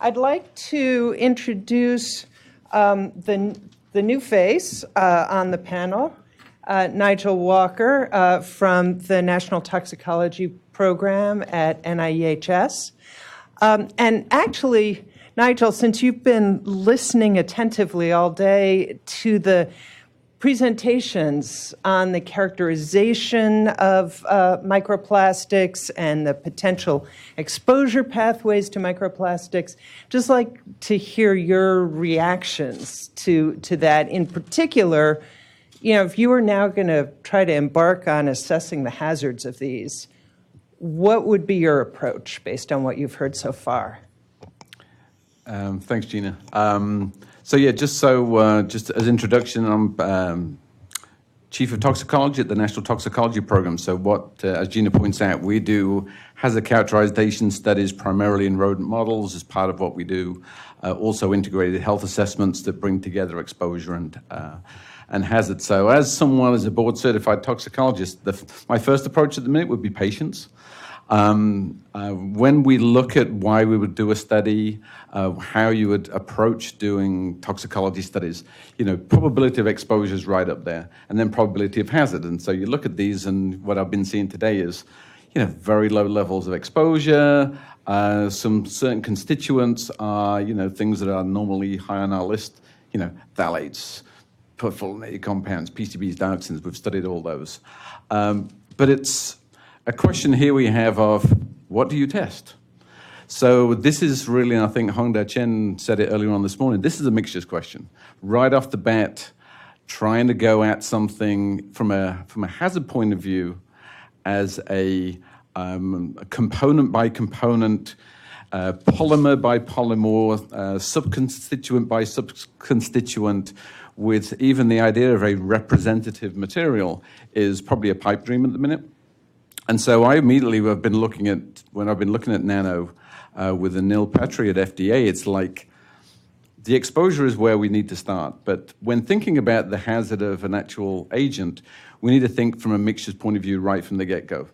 I'd like to introduce the new face on the panel, Nigel Walker from the National Toxicology Program at NIEHS. And actually, Nigel, since you've been listening attentively all day to the presentations on the characterization of microplastics and the potential exposure pathways to microplastics, just like to hear your reactions to that. In particular, you know, if you were now going to try to embark on assessing the hazards of these, what would be your approach based on what you've heard so far? Thanks, Gina. Just as introduction, I'm Chief of Toxicology at the National Toxicology Program. So what, as Gina points out, we do hazard characterization studies primarily in rodent models as part of what we do. Also integrated health assessments that bring together exposure and hazard. So as someone as a board-certified toxicologist, my first approach at the minute would be patience. When we look at why we would do a study, how you would approach doing toxicology studies, you know, probability of exposure is right up there, and then probability of hazard. And so you look at these, and what I've been seeing today is, you know, very low levels of exposure. Some certain constituents are, you know, things that are normally high on our list, you know, phthalates, perfluorinated compounds, PCBs, dioxins. We've studied all those. But it's a question here we have of, what do you test? So this is really, I think Hongda Chen said it earlier on this morning, this is a mixtures question. Right off the bat, trying to go at something from a hazard point of view as a component by component, polymer by polymer, subconstituent by subconstituent, with even the idea of a representative material is probably a pipe dream at the minute. And so I immediately have been looking at, when I've been looking at nano with Anil Petri at FDA, it's like the exposure is where we need to start. But when thinking about the hazard of an actual agent, we need to think from a mixtures point of view right from the get-go.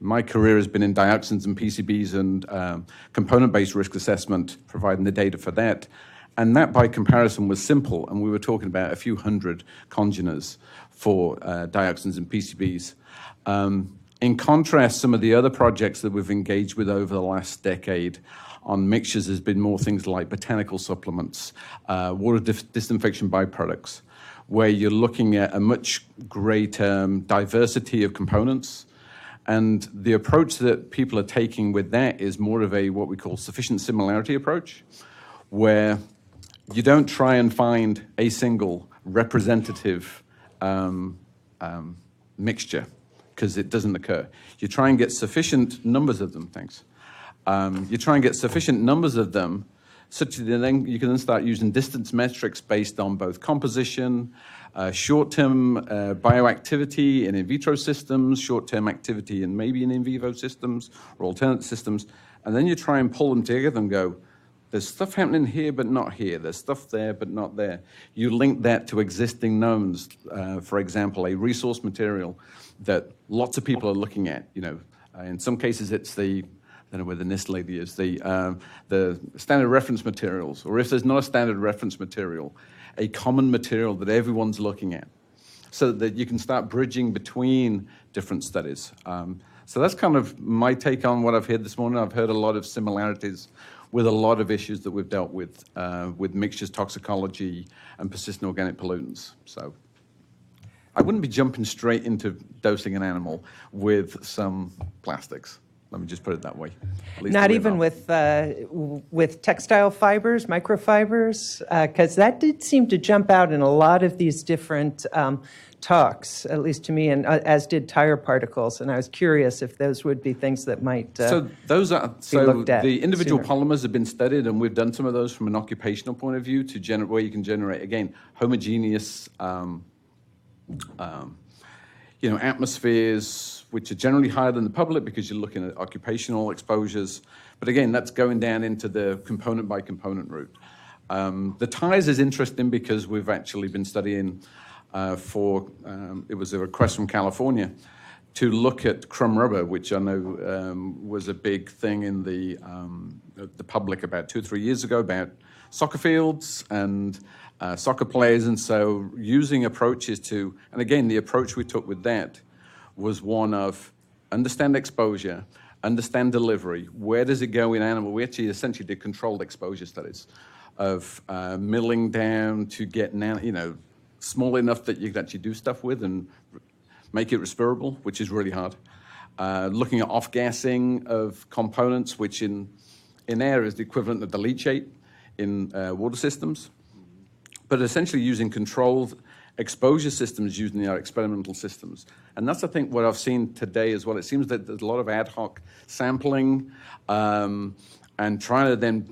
My career has been in dioxins and PCBs and component-based risk assessment, providing the data for that. And that, by comparison, was simple. And we were talking about a few hundred congeners for dioxins and PCBs. In contrast, some of the other projects that we've engaged with over the last decade on mixtures has been more things like botanical supplements, water disinfection byproducts, where you're looking at a much greater diversity of components. And the approach that people are taking with that is more of a what we call sufficient similarity approach, where you don't try and find a single representative mixture, because it doesn't occur. You try and get sufficient numbers of them, you try and get sufficient numbers of them such that then you can then start using distance metrics based on both composition, short-term bioactivity in vitro systems, short-term activity in maybe in vivo systems or alternate systems, and then you try and pull them together and go, there's stuff happening here but not here, there's stuff there but not there. You link that to existing knowns, for example, a resource material that lots of people are looking at. You know, in some cases it's the, I don't know where the NIST lady is, the standard reference materials, or if there's not a standard reference material, a common material that everyone's looking at, so that you can start bridging between different studies. So that's kind of my take on what I've heard this morning. I've heard a lot of similarities with a lot of issues that we've dealt with mixtures toxicology and persistent organic pollutants. So I wouldn't be jumping straight into dosing an animal with some plastics. Let me just put it that way. Not even with textile fibers, microfibers, because that did seem to jump out in a lot of these different talks, at least to me, and as did tire particles. And I was curious if those would be things that might so those are be looked at the individual sooner. polymers have been studied, and we've done some of those from an occupational point of view to generate where you can generate again homogeneous. Atmospheres, which are generally higher than the public because you're looking at occupational exposures. But again, that's going down into the component by component route. The tires is interesting because we've actually been studying it was a request from California to look at crumb rubber, which I know was a big thing in the public about 2 or 3 years ago, about soccer fields and soccer players. And so using approaches to, and again, the approach we took with that was one of understand exposure, understand delivery, where does it go in animal? We actually essentially did controlled exposure studies of milling down to get, small enough that you can actually do stuff with and make it respirable, which is really hard. Looking at off-gassing of components, which in air is the equivalent of the leachate in water systems. But essentially using controlled exposure systems using our experimental systems. And that's, I think, what I've seen today as well. It seems that there's a lot of ad hoc sampling and trying to then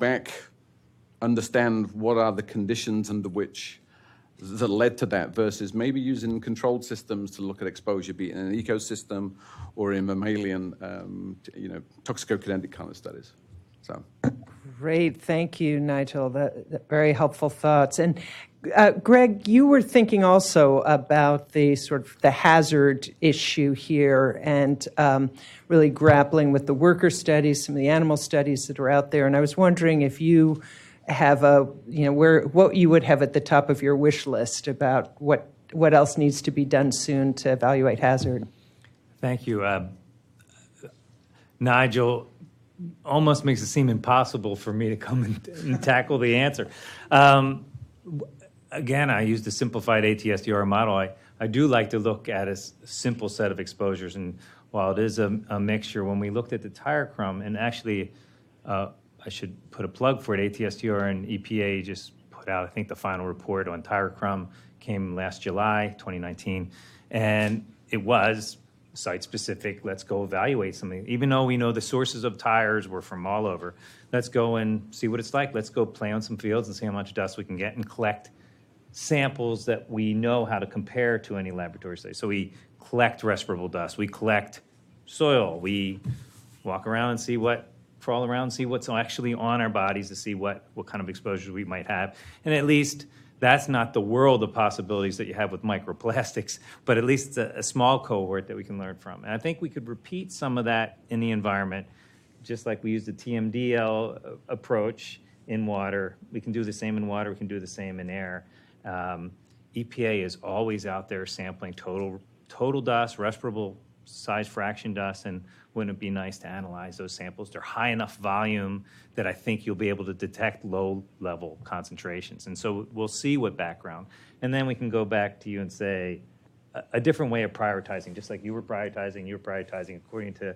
understand what are the conditions under which that led to that versus maybe using controlled systems to look at exposure, be it in an ecosystem or in mammalian, toxicokinetic kind of studies. So. Great, thank you, Nigel. That very helpful thoughts. And Greg, you were thinking also about the sort of the hazard issue here, and really grappling with the worker studies, some of the animal studies that are out there. And I was wondering if you have what you would have at the top of your wish list about what else needs to be done soon to evaluate hazard. Thank you, Nigel. Almost makes it seem impossible for me to come and tackle the answer. Again, I used a simplified ATSDR model. I do like to look at a simple set of exposures, and while it is a mixture, when we looked at the tire crumb, and actually I should put a plug for it, ATSDR and EPA just put out, I think, the final report on tire crumb came last July, 2019, and it was site-specific. Let's go evaluate something. Even though we know the sources of tires were from all over, let's go and see what it's like. Let's go play on some fields and see how much dust we can get and collect samples that we know how to compare to any laboratory study. So we collect respirable dust. We collect soil. We walk around and crawl around and see what's actually on our bodies to see what kind of exposures we might have. And at least that's not the world of possibilities that you have with microplastics, but at least a small cohort that we can learn from. And I think we could repeat some of that in the environment, just like we used the TMDL approach in water. We can do the same in water. We can do the same in air. EPA is always out there sampling total dust, respirable size fraction dust, and wouldn't it be nice to analyze those samples? They're high enough volume that I think you'll be able to detect low-level concentrations. And so we'll see what background. And then we can go back to you and say a different way of prioritizing, just like you were prioritizing according to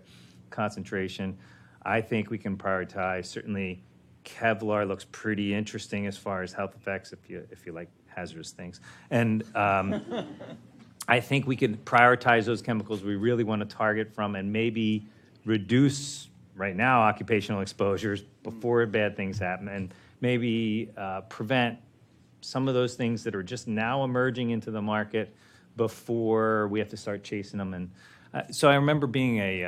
concentration. I think we can prioritize. Certainly, Kevlar looks pretty interesting as far as health effects if you like hazardous things. And I think we could prioritize those chemicals we really want to target from and maybe reduce, right now, occupational exposures before bad things happen, and maybe prevent some of those things that are just now emerging into the market before we have to start chasing them. And so I remember being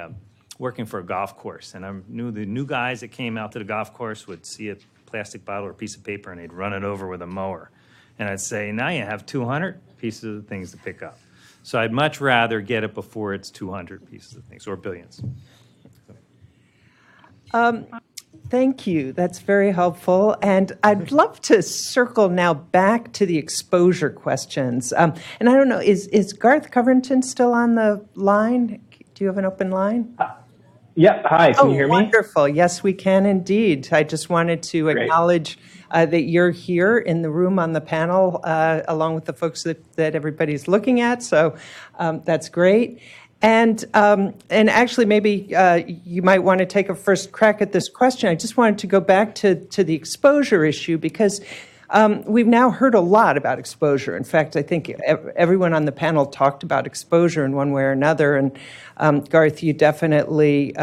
working for a golf course, and I knew the new guys that came out to the golf course would see a plastic bottle or a piece of paper, and they'd run it over with a mower. And I'd say, now you have 200 pieces of things to pick up. So I'd much rather get it before it's 200 pieces of things, or billions. Thank you. That's very helpful. And I'd love to circle now back to the exposure questions. And I don't know, is Garth Covernton still on the line? Do you have an open line? Yep. Hi. Can you hear me? Wonderful. Yes, we can indeed. I just wanted to acknowledge that you're here in the room on the panel, along with the folks that everybody's looking at. So that's great. And actually, maybe you might want to take a first crack at this question. I just wanted to go back to the exposure issue because we've now heard a lot about exposure. In fact, I think everyone on the panel talked about exposure in one way or another. And Garth, you definitely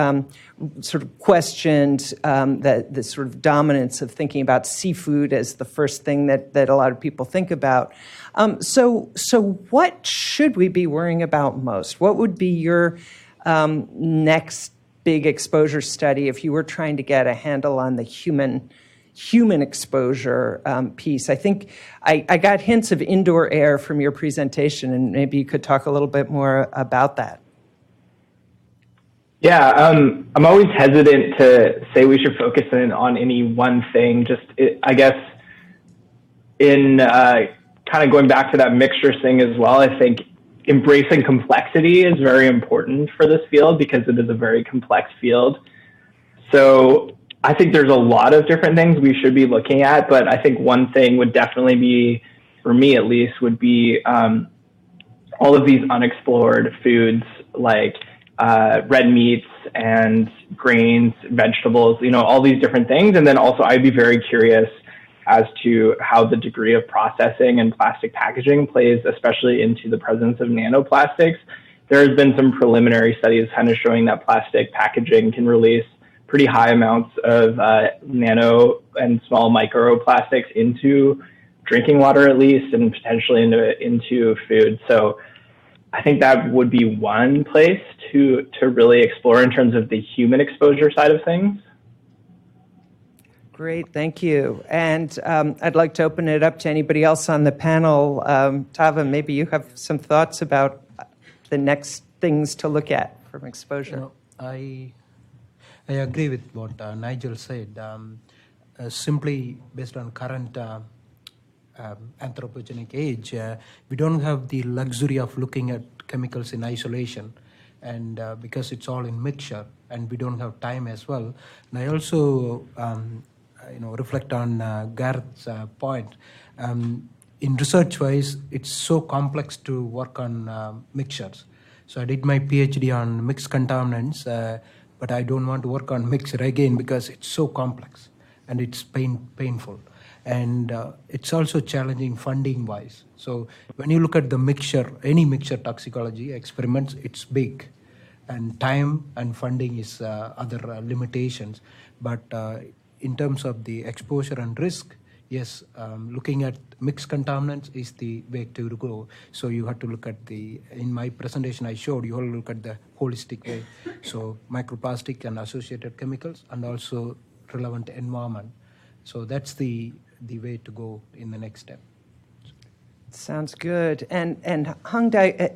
sort of questioned the sort of dominance of thinking about seafood as the first thing that a lot of people think about. So what should we be worrying about most? What would be your next big exposure study if you were trying to get a handle on the human exposure piece? I think I got hints of indoor air from your presentation, and maybe you could talk a little bit more about that. Yeah, I'm always hesitant to say we should focus in on any one thing. I guess, in kind of going back to that mixture thing as well, I think embracing complexity is very important for this field because it is a very complex field. So I think there's a lot of different things we should be looking at, but I think one thing would definitely be, for me at least, would be all of these unexplored foods like red meats and grains, vegetables, all these different things. And then also I'd be very curious as to how the degree of processing and plastic packaging plays, especially into the presence of nanoplastics. There has been some preliminary studies kind of showing that plastic packaging can release pretty high amounts of nano and small microplastics into drinking water, at least, and potentially into food. So I think that would be one place to really explore in terms of the human exposure side of things. Great, thank you. And I'd like to open it up to anybody else on the panel. Thava, maybe you have some thoughts about the next things to look at from exposure. I agree with what Nigel said. Simply based on current anthropogenic age, we don't have the luxury of looking at chemicals in isolation, and because it's all in mixture, and we don't have time as well. And I also reflect on Garth's point. In research-wise, it's so complex to work on mixtures. So I did my PhD on mixed contaminants, but I don't want to work on mixture again because it's so complex and it's painful. And it's also challenging funding-wise. So when you look at the mixture, any mixture toxicology experiments, it's big. And time and funding is other limitations. But in terms of the exposure and risk, yes, looking at mixed contaminants is the way to go. So you have to look at in my presentation I showed, you have to look at the holistic way. So microplastic and associated chemicals and also relevant environment. So that's the way to go in the next step. Sounds good. And Hongda,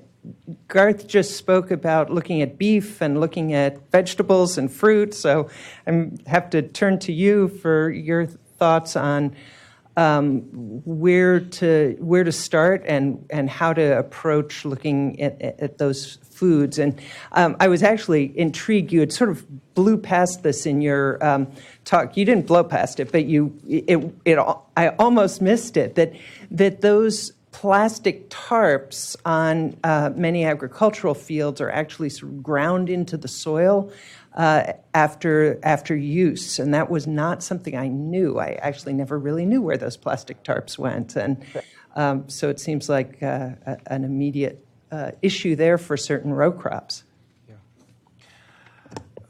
Garth just spoke about looking at beef and looking at vegetables and fruit. So I have to turn to you for your thoughts on where to start and how to approach looking at those foods. And I was actually intrigued. You had sort of blew past this in your talk. You didn't blow past it, but I almost missed it. That those plastic tarps on many agricultural fields are actually sort of ground into the soil after use, and that was not something I knew. I actually never really knew where those plastic tarps went, and so it seems like an immediate issue there for certain row crops.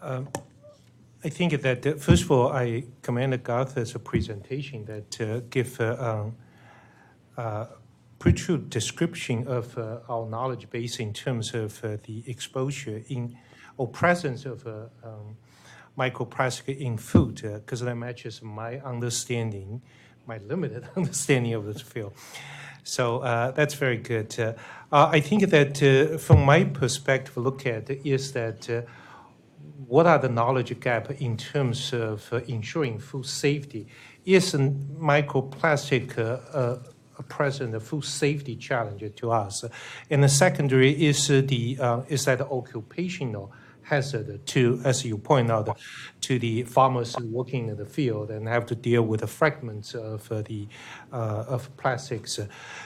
Yeah. I think that first of all, I commend Garth's presentation that give pretty true description of our knowledge base in terms of the exposure or presence of microplastic in food, because that matches my understanding, my limited understanding of this field. So that's very good. I think that from my perspective, look at is that what are the knowledge gap in terms of ensuring food safety? Is microplastic present a food safety challenge to us? And the secondary is that occupational hazard to, as you point out, to the farmers working in the field and have to deal with the fragments of of plastics.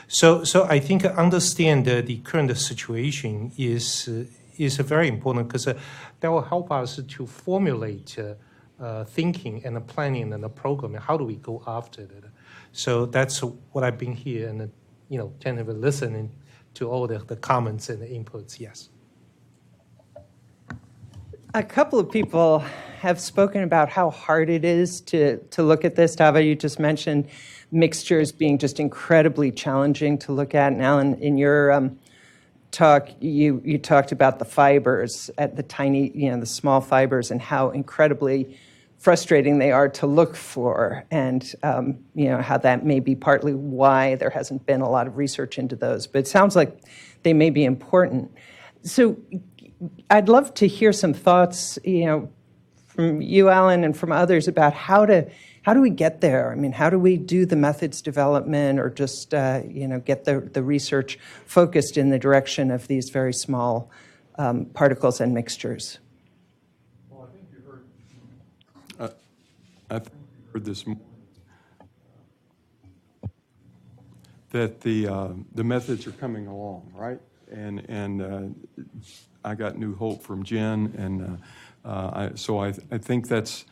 So I think understand the current situation is very important because that will help us to formulate thinking and planning and the program. How do we go after it? So that's what I've been here and tentatively listening to all the comments and the inputs. Yes. A couple of people have spoken about how hard it is to look at this. Thava, you just mentioned mixtures being just incredibly challenging to look at. And Alan, in your talk, you talked about the fibers, at the tiny, the small fibers, and how incredibly frustrating they are to look for, and how that may be partly why there hasn't been a lot of research into those. But it sounds like they may be important. So I'd love to hear some thoughts, from you, Alan, and from others about how do we get there? I mean, how do we do the methods development or just, get the research focused in the direction of these very small particles and mixtures? Well, I think you heard this morning that the methods are coming along, right? And I got new hope from Jen, and I think that's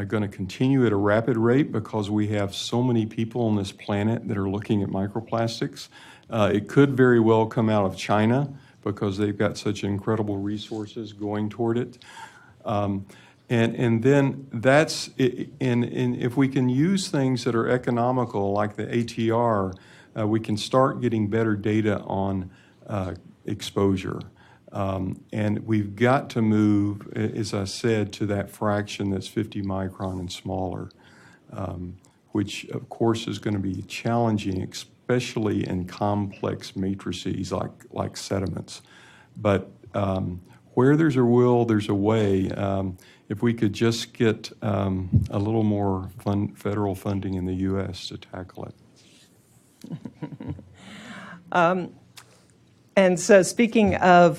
going to continue at a rapid rate because we have so many people on this planet that are looking at microplastics. It could very well come out of China because they've got such incredible resources going toward it. And then that's, and if we can use things that are economical like the ATR, we can start getting better data on exposure. And we've got to move, as I said, to that fraction that's 50 micron and smaller, which of course is going to be challenging, especially in complex matrices like sediments. But where there's a will, there's a way. If we could just get a little more federal funding in the U.S. to tackle it. And so, speaking of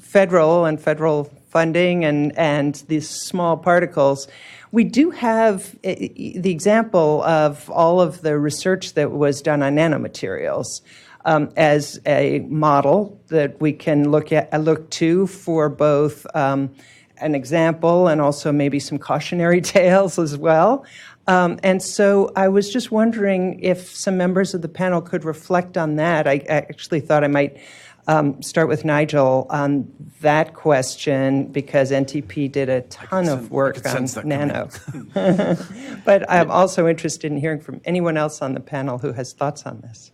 federal funding and these small particles, we do have the example of all of the research that was done on nanomaterials as a model that we can look to for both an example and also maybe some cautionary tales as well. And so I was just wondering if some members of the panel could reflect on that. I actually thought I might start with Nigel on that question because NTP did a ton of work on nano. But I'm also interested in hearing from anyone else on the panel who has thoughts on this.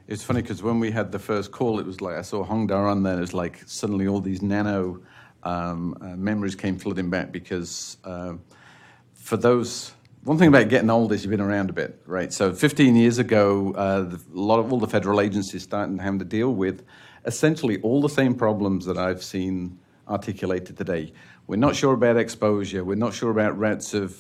It's funny because when we had the first call, it was like I saw Hongda on there. It was like suddenly all these nano memories came flooding back because for those. One thing about getting old is you've been around a bit, right? So 15 years ago, all the federal agencies started having to deal with essentially all the same problems that I've seen articulated today. We're not sure about exposure. We're not sure about routes of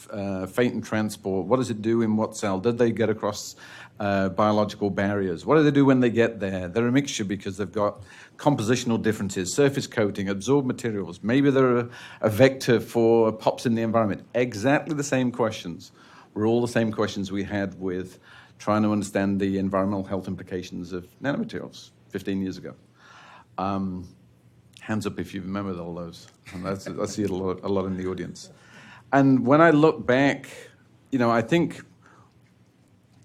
fate and transport. What does it do in what cell? Did they get across biological barriers? What do they do when they get there? They're a mixture because they've got compositional differences, surface coating, absorbed materials. Maybe they're a vector for pops in the environment. Exactly the same questions were all the same questions we had with trying to understand the environmental health implications of nanomaterials 15 years ago. Hands up if you remember all those. And I see it a lot in the audience. And when I look back, I think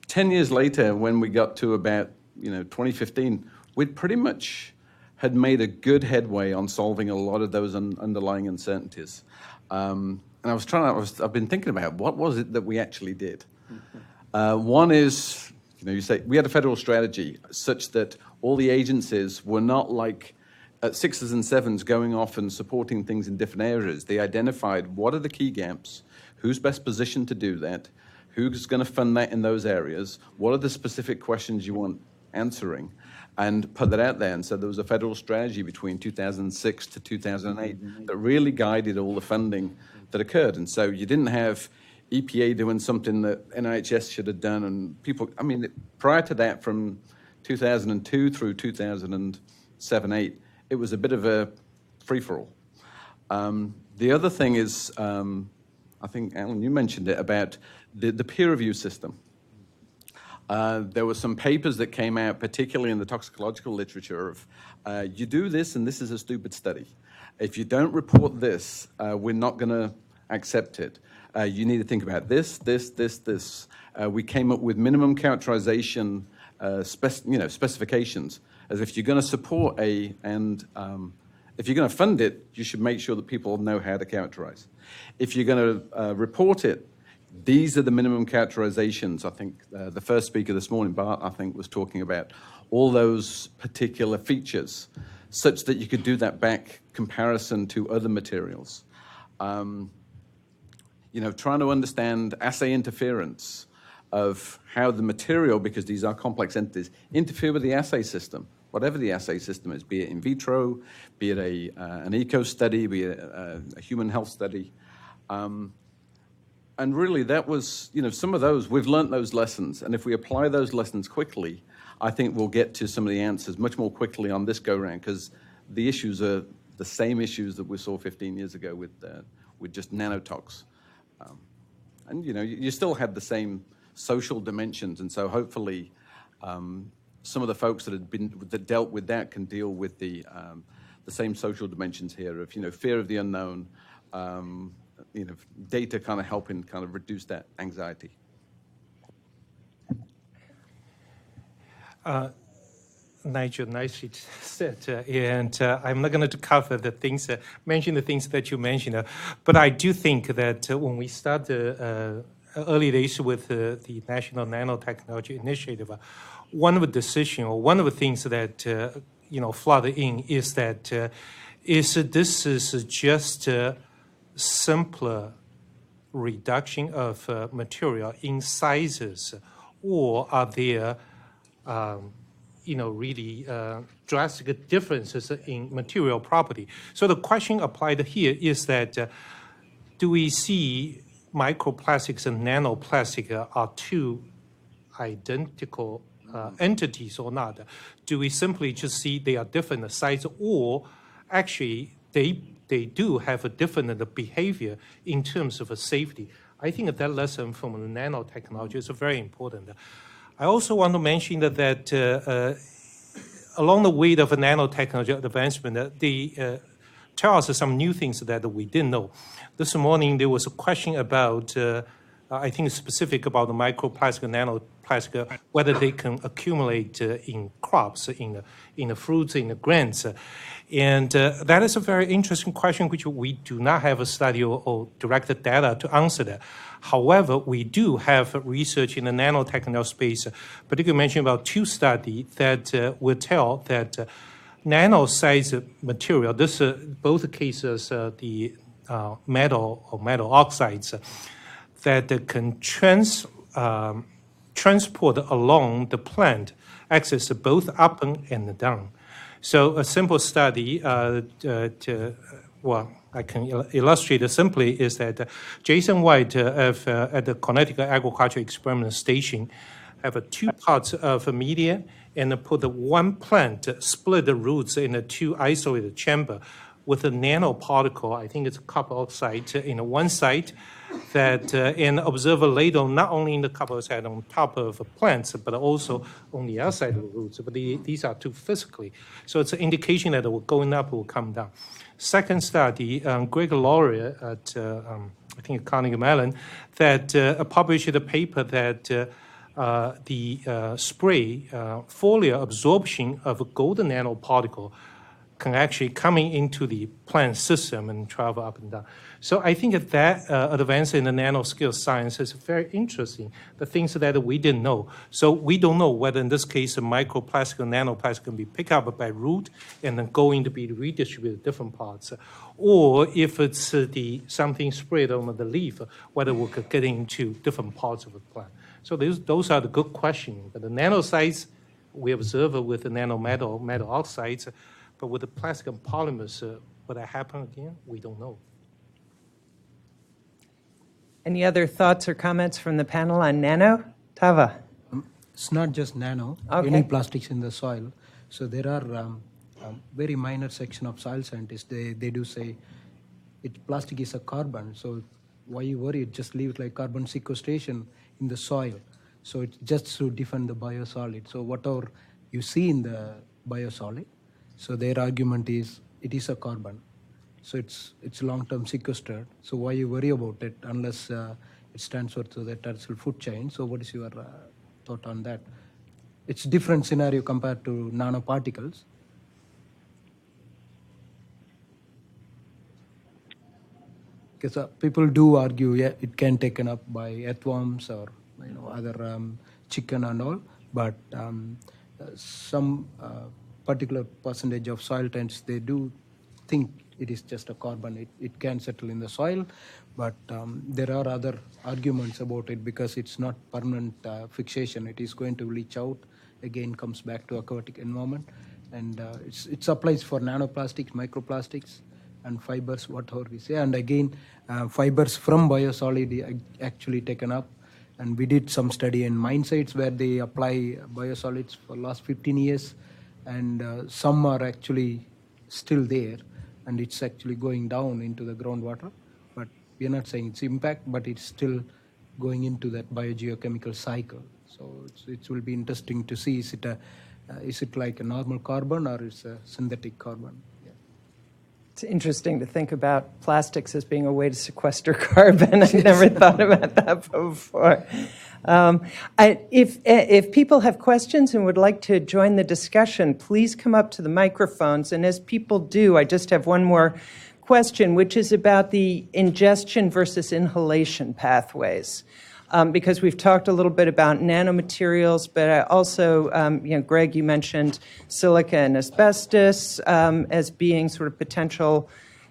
10 years later, when we got to about 2015, we'd pretty much had made a good headway on solving a lot of those underlying uncertainties. And I've been thinking about what was it that we actually did. One is, you say we had a federal strategy such that all the agencies were not like at 6s and 7s going off and supporting things in different areas. They identified what are the key gaps, who's best positioned to do that, who's going to fund that in those areas, what are the specific questions you want answering, and put that out there. And so there was a federal strategy between 2006 to 2008 that really guided all the funding that occurred. And so you didn't have EPA doing something that NIHS should have done, and people, prior to that, from 2002 through 2007-8, it was a bit of a free-for-all. The other thing is, I think, Alan, you mentioned it, about the peer review system. There were some papers that came out, particularly in the toxicological literature, of you do this and this is a stupid study. If you don't report this, we're not going to accept it. You need to think about this. We came up with minimum characterization specifications, as if you're going to support if you're going to fund it, you should make sure that people know how to characterize. If you're going to report it, these are the minimum characterizations. I think the first speaker this morning, Bart, I think, was talking about all those particular features such that you could do that back comparison to other materials. Trying to understand assay interference of how the material, because these are complex entities, interfere with the assay system. whatever the assay system is, be it in vitro, be it an eco study, be it a human health study. And really, that was, some of those, we've learned those lessons. And if we apply those lessons quickly, I think we'll get to some of the answers much more quickly on this go-round, because the issues are the same issues that we saw 15 years ago with just nanotox. And, you still had the same social dimensions. And so hopefully some of the folks that dealt with that can deal with the same social dimensions here of, fear of the unknown, data kind of helping kind of reduce that anxiety. Nigel, nicely said, and I'm not going to cover the things, mention the things that you mentioned, but I do think that when we started early days with the National Nanotechnology Initiative, one of the decisions or one of the things that flooded in is that this is just simpler reduction of material in sizes, or are there really drastic differences in material property? So the question applied here is that do we see microplastics and nanoplastics are two identical entities or not? Do we simply just see they are different size, or actually they do have a different behavior in terms of safety? I think that lesson from nanotechnology is very important. I also want to mention that along the way of nanotechnology advancement, they tell us some new things that we didn't know. This morning, there was a question about, I think specific about the microplastic and nanoplastic, whether they can accumulate in crops, in the fruits, in the grains. And that is a very interesting question, which we do not have a study or direct data to answer that. However, we do have research in the nanotechnology space, particularly mentioned about two studies that will tell that nano-sized material, this both cases, the metal or metal oxides, that can transport along the plant, access both up and down. So a simple study, I can illustrate it simply, is that Jason White at the Connecticut Agriculture Experiment Station have two parts of media and put one plant, split the roots in two isolated chambers with a nanoparticle, I think it's copper oxide, in one side, that and observe later not only in the copper oxide on top of plants, but also on the outside of the roots. But these are two physically. So it's an indication that will going up will come down. Second study, Greg Laurie at, I think, Carnegie Mellon, that published a paper that the spray foliar absorption of a golden nanoparticle can actually coming into the plant system and travel up and down. So I think that advance in the nanoscale science is very interesting, the things that we didn't know. So we don't know whether in this case a microplastic or nanoplastic can be picked up by root and then going to be redistributed different parts, or if it's something sprayed on the leaf, whether we could get into different parts of the plant. So those are the good questions. But the nano size we observe with the nanometal metal oxides, but with the plastic and polymers, will that happen again? We don't know. Any other thoughts or comments from the panel on nano? Thava? It's not just nano, Okay. any plastics in the soil. So there are very minor section of soil scientists, they do say plastic is a carbon, so why you worry? Just leave it like carbon sequestration in the soil. So it's just to defend the biosolid. So whatever you see in the biosolid, so their argument is it is a carbon. So it's long-term sequestered. So why you worry about it unless it's transferred to the terrestrial food chain? So what is your thought on that? It's different scenario compared to nanoparticles. Because people do argue, yeah, it can taken up by earthworms or other chicken and all, but some particular percentage of soil tents, they do think it is just a carbon. It can settle in the soil, but there are other arguments about it because it's not permanent fixation. It is going to leach out, again comes back to aquatic environment, And it applies for nanoplastics, microplastics, and fibers, whatever we say. And again, fibers from biosolid actually taken up. And we did some study in mine sites where they apply biosolids for last 15 years. And some are actually still there. And it's actually going down into the groundwater. But we are not saying it's impact, but it's still going into that biogeochemical cycle. So it will be interesting to see, is it like a normal carbon or is a synthetic carbon? Yeah. It's interesting to think about plastics as being a way to sequester carbon. I never thought about that before. If people have questions and would like to join the discussion, please come up to the microphones. And as people do, I just have one more question, which is about the ingestion versus inhalation pathways. Because we've talked a little bit about nanomaterials, but I also, Greg, you mentioned silica and asbestos as being sort of potential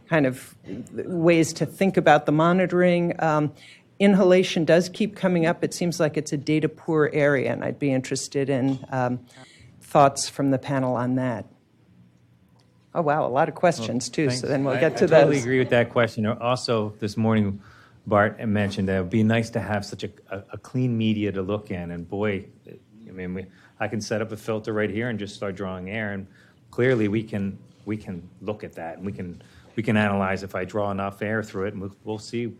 kind of ways to think about the monitoring. Inhalation does keep coming up. It seems like it's a data poor area, and I'd be interested in thoughts from the panel on that. Oh, wow, a lot of questions, too, Thanks. so then we'll get to I those. totally agree with that question. Also, this morning, Bart mentioned that it would be nice to have such a clean media to look in, and boy, I mean, I can set up a filter right here and just start drawing air, and clearly we can look at that, and we can analyze if I draw enough air through it, and we'll see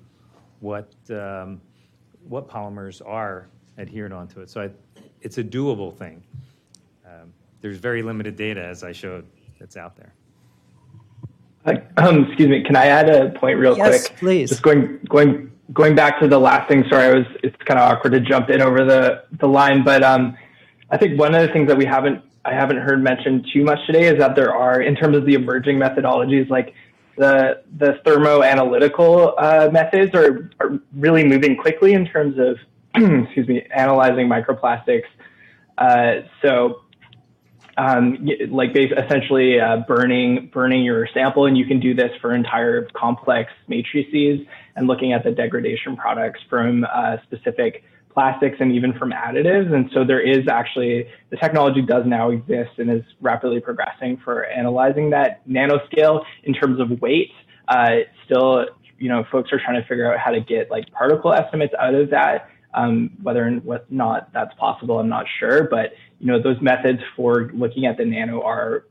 what polymers are adhered onto it. So it's a doable thing. There's very limited data, as I showed, that's out there. Excuse me, can I add a point real quick? Yes, please. Just going back to the last thing, sorry, it's kind of awkward to jump in over the line, but I think one of the things that I haven't heard mentioned too much today is that there are, in terms of the emerging methodologies, like the thermoanalytical methods are really moving quickly in terms of, excuse me, analyzing microplastics. Essentially burning your sample, and you can do this for entire complex matrices and looking at the degradation products from specific plastics and even from additives. And so there is actually, the technology does now exist and is rapidly progressing for analyzing that nanoscale in terms of weight. Still, folks are trying to figure out how to get like particle estimates out of that. Whether or not that's possible, I'm not sure, but those methods for looking at the nano are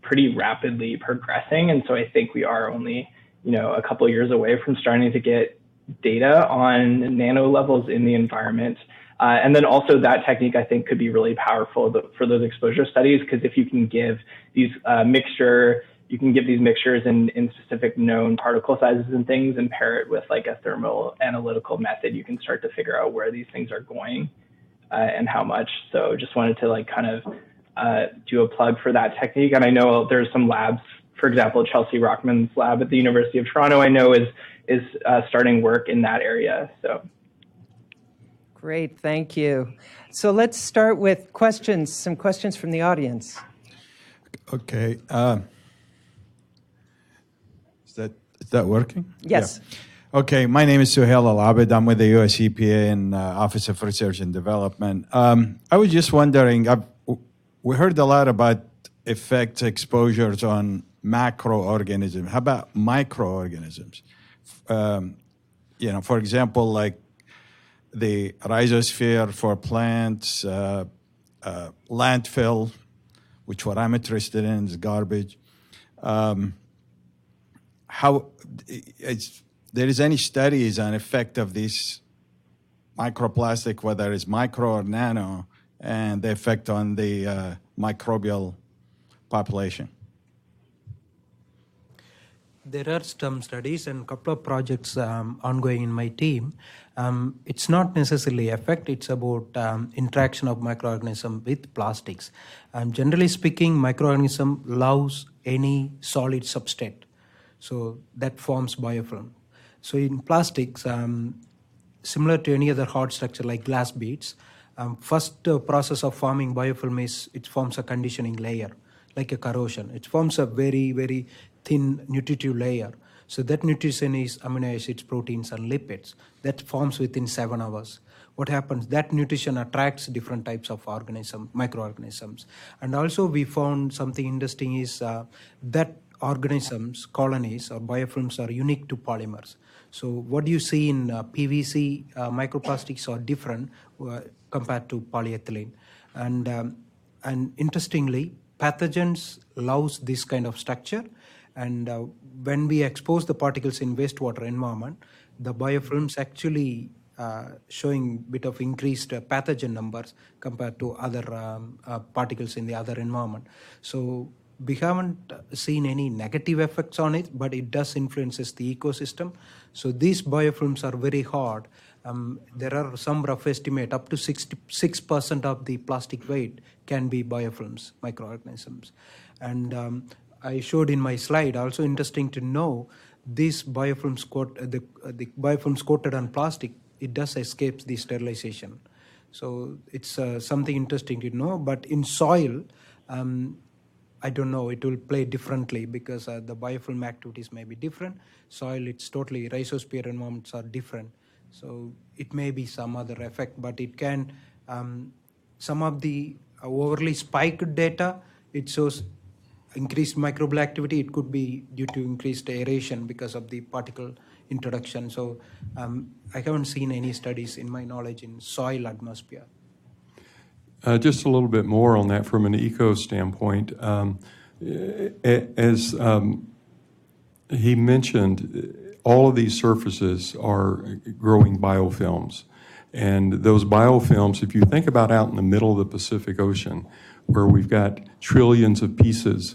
pretty rapidly progressing, and so I think we are only a couple of years away from starting to get data on nano levels in the environment. And then also that technique I think could be really powerful for those exposure studies, because if you can give these these mixtures in specific known particle sizes and things and pair it with like a thermal analytical method, you can start to figure out where these things are going and how much. So just wanted to like kind of do a plug for that technique. And I know there's some labs, for example, Chelsea Rockman's lab at the University of Toronto, I know is starting work in that area. So. Great, thank you. So let's start with some questions from the audience. Okay. Is that working? Yes. Yeah. Okay, my name is Suhail Al-Abid. I'm with the US EPA and Office of Research and Development. I was just wondering, we heard a lot about effects, exposures on macroorganisms. How about microorganisms? For example, like the rhizosphere for plants, landfill, which what I'm interested in is garbage. There is any studies on effect of this microplastic, whether it's micro or nano, and the effect on the microbial population? There are some studies and a couple of projects ongoing in my team. It's not necessarily effect, it's about interaction of microorganism with plastics. Generally speaking, microorganism loves any solid substrate. So that forms biofilm. So in plastics, similar to any other hard structure like glass beads, first process of forming biofilm is it forms a conditioning layer, like a corrosion. It forms a very, very thin nutritive layer. So that nutrition is amino acids, proteins, and lipids that forms within 7 hours. What happens? That nutrition attracts different types of microorganisms. And also we found something interesting is that organisms, colonies, or biofilms are unique to polymers. So what you see in PVC microplastics are different compared to polyethylene. And interestingly, pathogens loves this kind of structure. And when we expose the particles in wastewater environment, the biofilms actually showing bit of increased pathogen numbers compared to other particles in the other environment. So we haven't seen any negative effects on it, but it does influences the ecosystem. So these biofilms are very hard. There are some rough estimate up to 66% of the plastic weight can be biofilms, microorganisms. And I showed in my slide, also interesting to know, these biofilms, the biofilms coated on plastic, it does escape the sterilization. So it's something interesting to know. But in soil, I don't know, it will play differently because the biofilm activities may be different. Soil, it's totally, rhizosphere environments are different. So it may be some other effect, but it can, some of the overly spiked data, it shows increased microbial activity. It could be due to increased aeration because of the particle introduction. So I haven't seen any studies in my knowledge in soil atmosphere. Just a little bit more on that from an eco standpoint. As he mentioned, all of these surfaces are growing biofilms. And those biofilms, if you think about out in the middle of the Pacific Ocean, where we've got trillions of pieces,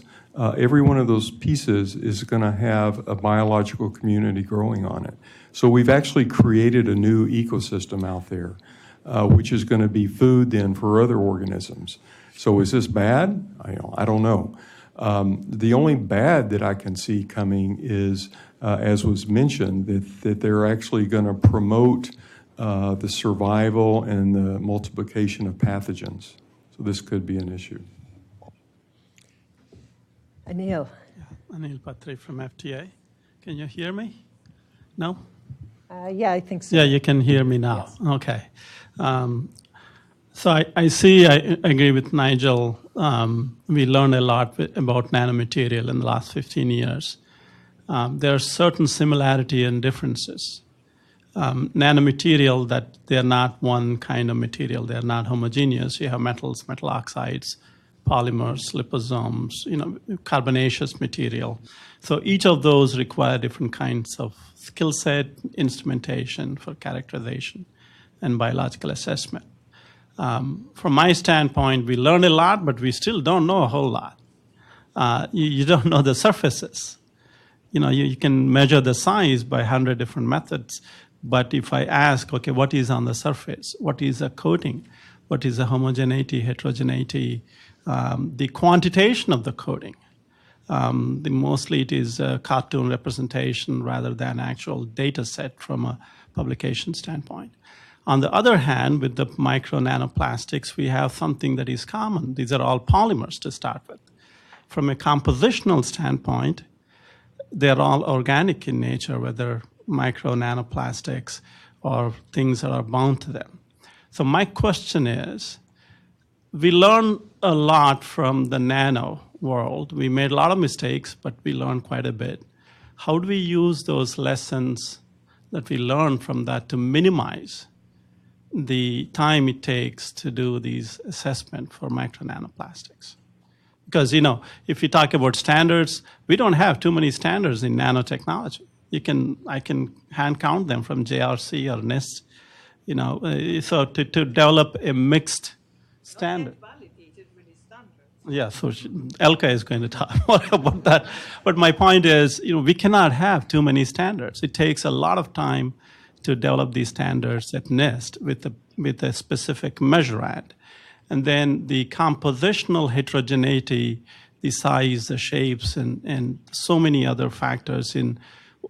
every one of those pieces is going to have a biological community growing on it. So we've actually created a new ecosystem out there, which is going to be food then for other organisms. So is this bad? I don't know. The only bad that I can see coming is, as was mentioned, that they're actually going to promote the survival and the multiplication of pathogens. So this could be an issue. Anil. Anil Patri from FTA. Can you hear me? No? Yeah, I think so. Yeah, you can hear me now. Yes. Okay. So I agree with Nigel. We learned a lot about nanomaterial in the last 15 years. There are certain similarity and differences. Nanomaterial, that they're not one kind of material. They're not homogeneous. You have metals, metal oxides, polymers, liposomes, carbonaceous material. So each of those require different kinds of skill set, instrumentation for characterization and biological assessment. From my standpoint, we learned a lot, but we still don't know a whole lot. You don't know the surfaces. You can measure the size by 100 different methods, but if I ask, okay, what is on the surface? What is a coating? What is the homogeneity, heterogeneity, the quantitation of the coating? Mostly it is a cartoon representation rather than actual data set from a publication standpoint. On the other hand, with the micro nanoplastics, we have something that is common. These are all polymers to start with. From a compositional standpoint, they're all organic in nature, whether micro nanoplastics or things that are bound to them. So my question is, we learn a lot from the nano world. We made a lot of mistakes, but we learned quite a bit. How do we use those lessons that we learned from that to minimize the time it takes to do these assessment for micro nanoplastics? Because, if you talk about standards, we don't have too many standards in nanotechnology. I can hand count them from JRC or NIST, so to develop a mixed standard. Yeah, so Elka is going to talk more about that. But my point is, we cannot have too many standards. It takes a lot of time to develop these standards at NIST with a specific measurand. And then the compositional heterogeneity, the size, the shapes, and so many other factors in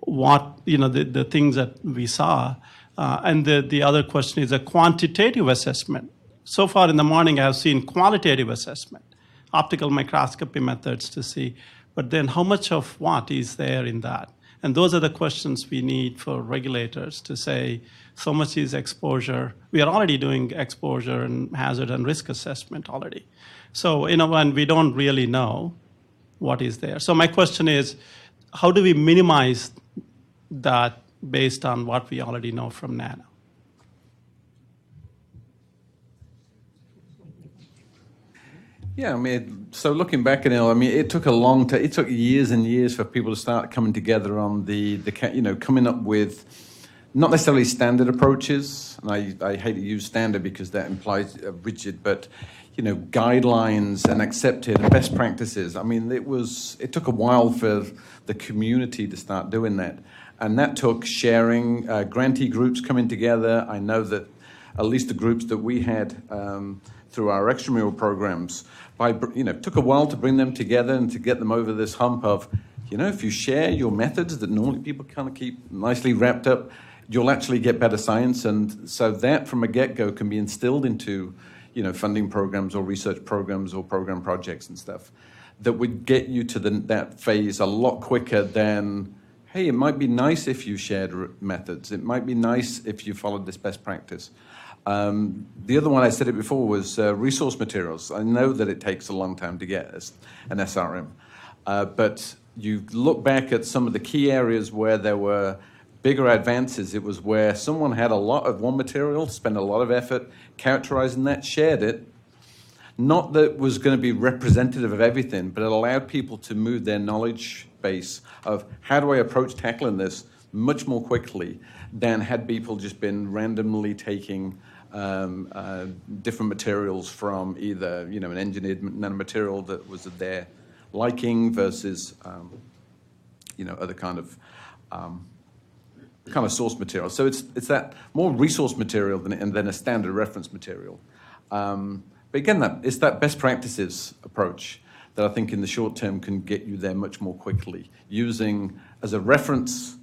what, the things that we saw. And the other question is a quantitative assessment. So far in the morning, I've seen qualitative assessment, optical microscopy methods to see, but then how much of what is there in that? And those are the questions we need for regulators to say, so much is exposure. We are already doing exposure and hazard and risk assessment already. So, and we don't really know what is there. So my question is, how do we minimize that based on what we already know from nano? Yeah, I mean, so looking back at it, I mean, it took a long time. It took years and years for people to start coming together on coming up with not necessarily standard approaches. And I hate to use standard because that implies rigid, but guidelines and accepted best practices. I mean, it took a while for the community to start doing that, and that took sharing, grantee groups coming together. I know that at least the groups that we had through our extramural programs, took a while to bring them together and to get them over this hump of, if you share your methods that normally people kind of keep nicely wrapped up, you'll actually get better science. And so that from a get-go can be instilled into, funding programs or research programs or program projects and stuff that would get you to that phase a lot quicker than, hey, it might be nice if you shared methods. It might be nice if you followed this best practice. The other one, I said it before, was resource materials. I know that it takes a long time to get an SRM, but you look back at some of the key areas where there were bigger advances. It was where someone had a lot of one material, spent a lot of effort characterizing that, shared it. Not that it was going to be representative of everything, but it allowed people to move their knowledge base of how do I approach tackling this much more quickly than had people just been randomly taking different materials from either an engineered nanomaterial that was of their liking versus other kind of source material. So it's that more resource material than a standard reference material. But again, it's that best practices approach that I think in the short term can get you there much more quickly, using as a reference.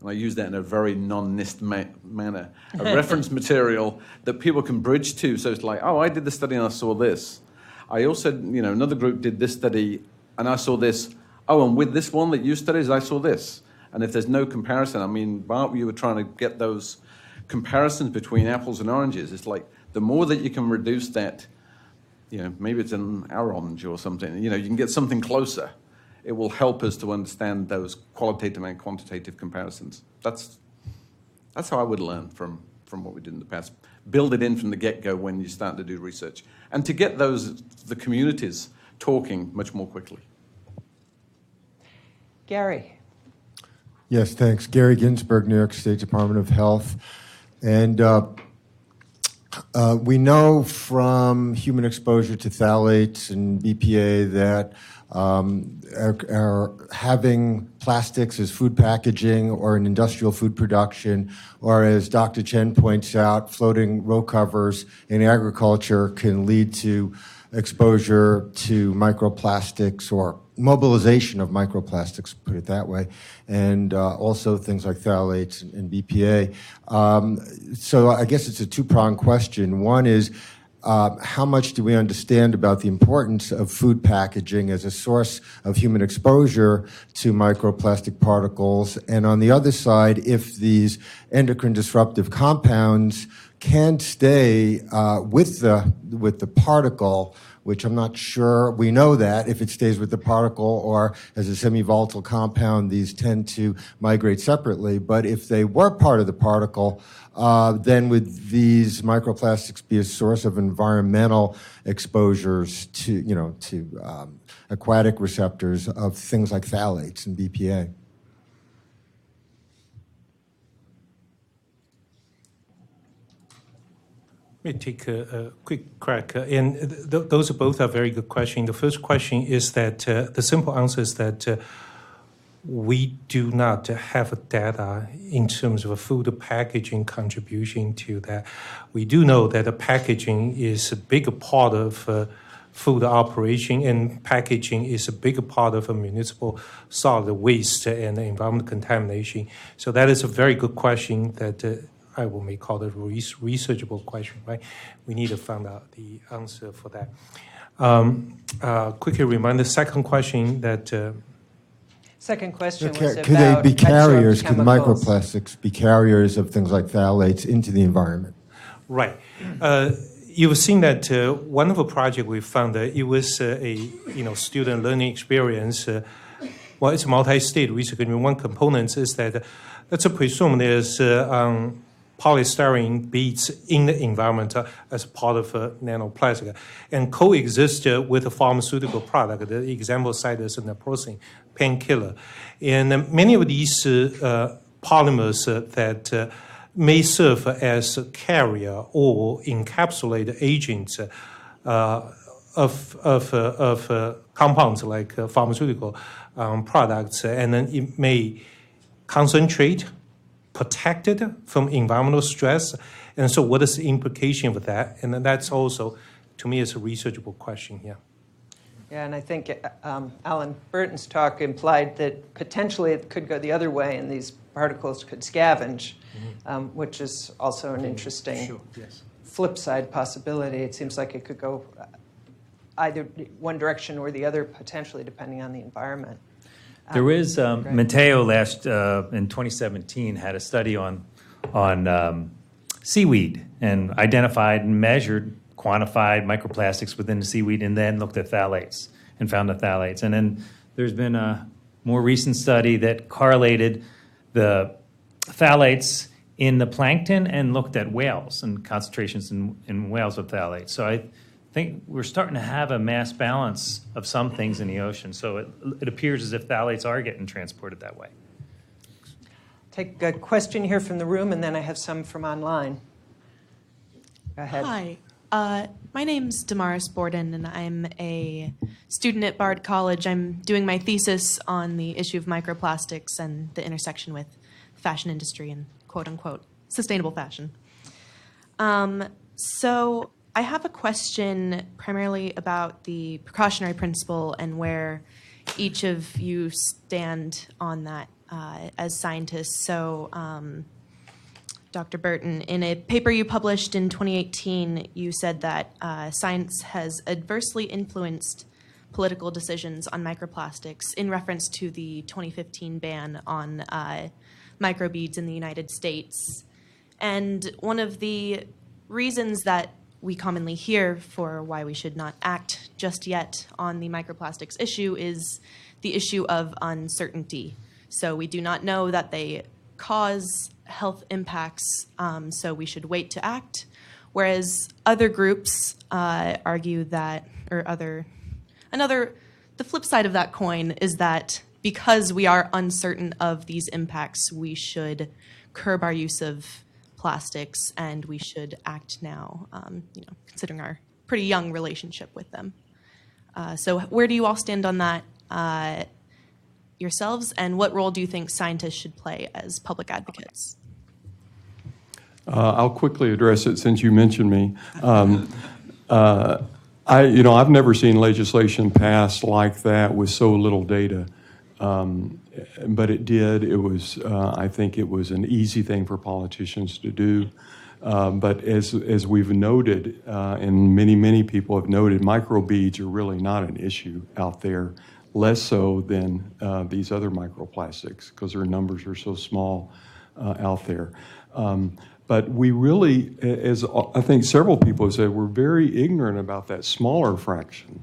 And I use that in a very non-NIST manner, a reference material that people can bridge to. So it's like, oh, I did the study and I saw this. I also, another group did this study and I saw this. Oh, and with this one that you studied, I saw this. And if there's no comparison, I mean, Bart, you were trying to get those comparisons between apples and oranges. It's like the more that you can reduce that, maybe it's an orange or something, you can get something closer. It will help us to understand those qualitative and quantitative comparisons. That's how I would learn from what we did in the past. Build it in from the get-go when you start to do research. And to get the communities talking much more quickly. Gary. Yes, thanks. Gary Ginsberg, New York State Department of Health. And we know from human exposure to phthalates and BPA that are having plastics as food packaging or in industrial food production, or as Dr. Chen points out, floating row covers in agriculture can lead to exposure to microplastics or mobilization of microplastics, put it that way, and also things like phthalates and BPA. So I guess it's a two-pronged question. One is, how much do we understand about the importance of food packaging as a source of human exposure to microplastic particles? And on the other side, if these endocrine disruptive compounds can stay with the particle, which I'm not sure we know that if it stays with the particle or as a semi-volatile compound, these tend to migrate separately. But if they were part of the particle, then would these microplastics be a source of environmental exposures to aquatic receptors of things like phthalates and BPA? Let me take a quick crack. And those are both are very good questions. The first question is that the simple answer is that we do not have data in terms of food packaging contribution to that. We do know that the packaging is a bigger part of food operation, and packaging is a bigger part of a municipal solid waste and environmental contamination. So that is a very good question that I may call it a researchable question, right? We need to find out the answer for that. Quickly remind the second question that... Second question was Could about they be carriers? Could petrochemicals. microplastics be carriers of things like phthalates into the environment? Right. You've seen that one of the projects we found that it was a student learning experience. Well, it's multi-state research. One component is that let's presume there's polystyrene beads in the environment as part of nanoplastic and coexist with a pharmaceutical product. The example cited is naproxen, painkiller. And many of these polymers that may serve as carrier or encapsulate agents of compounds like pharmaceutical products, and then it may concentrate, protected from environmental stress. And so what is the implication of that? And then that's also, to me, is a researchable question here. Yeah, and I think Alan Burton's talk implied that potentially it could go the other way and these particles could scavenge, which is also an interesting flip side possibility. It seems like it could go either one direction or the other, potentially, depending on the environment. There is Mateo in 2017 had a study on seaweed and identified and measured, quantified microplastics within the seaweed, and then looked at phthalates and found the phthalates. And then there's been a more recent study that correlated the phthalates in the plankton and looked at whales and concentrations in whales of phthalates. So I think we're starting to have a mass balance of some things in the ocean. So it appears as if phthalates are getting transported that way. Take a question here from the room, and then I have some from online. Go ahead. Hi. My name's Damaris Borden, and I'm a student at Bard College. I'm doing my thesis on the issue of microplastics and the intersection with the fashion industry and quote-unquote sustainable fashion. So I have a question primarily about the precautionary principle and where each of you stand on that as scientists. So Dr. Burton, in a paper you published in 2018, you said that science has adversely influenced political decisions on microplastics in reference to the 2015 ban on microbeads in the United States. And one of the reasons that we commonly hear for why we should not act just yet on the microplastics issue is the issue of uncertainty. So we do not know that they cause health impacts, so we should wait to act. Whereas other groups argue that, the flip side of that coin is that because we are uncertain of these impacts, we should curb our use of plastics and we should act now, considering our pretty young relationship with them. So where do you all stand on that yourselves, and what role do you think scientists should play as public advocates? I'll quickly address it since you mentioned me. I've never seen legislation passed like that with so little data, but it did. It was, I think, it was an easy thing for politicians to do. But as we've noted, and many people have noted, microbeads are really not an issue out there. Less so than these other microplastics because their numbers are so small out there. But we really, as I think several people have said, we're very ignorant about that smaller fraction.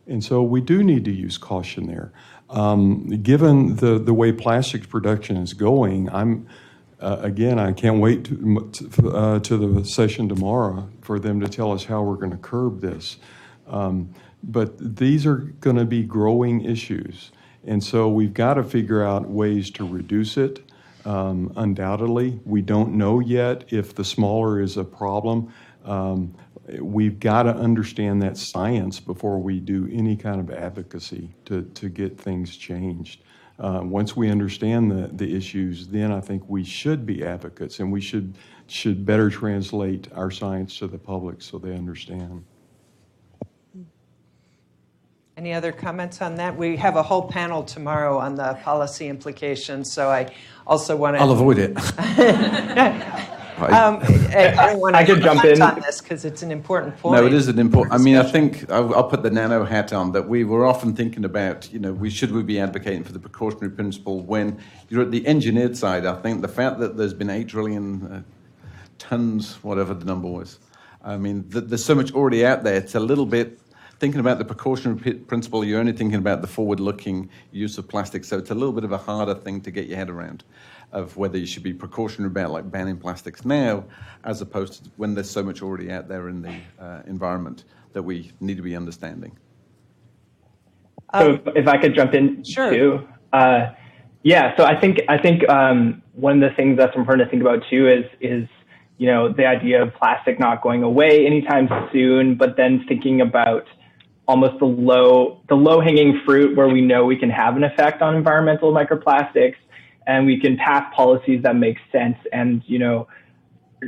And so we do need to use caution there. Given the way plastics production is going, I can't wait to the session tomorrow for them to tell us how we're going to curb this. But these are going to be growing issues. And so we've got to figure out ways to reduce it. Undoubtedly, we don't know yet if the smaller is a problem. We've got to understand that science before we do any kind of advocacy to get things changed. Once we understand the issues, then I think we should be advocates, and we should better translate our science to the public so they understand. Any other comments on that? We have a whole panel tomorrow on the policy implications, so I also want to... I'll avoid it. I don't want to I could jump in. on this because it's an important point. No, it is an important. I mean, I think I'll put the nano hat on. That we were often thinking about, should we be advocating for the precautionary principle when you're at the engineered side? I think the fact that there's been 8 trillion tons, whatever the number was. I mean, there's so much already out there. It's a little bit thinking about the precautionary principle. You're only thinking about the forward-looking use of plastic, so it's a little bit of a harder thing to get your head around, of whether you should be precautionary about like banning plastics now, as opposed to when there's so much already out there in the environment that we need to be understanding. So if I could jump in Sure. too. So I think one of the things that's important to think about too is the idea of plastic not going away anytime soon, but then thinking about almost the low-hanging fruit where we know we can have an effect on environmental microplastics, and we can pass policies that make sense and,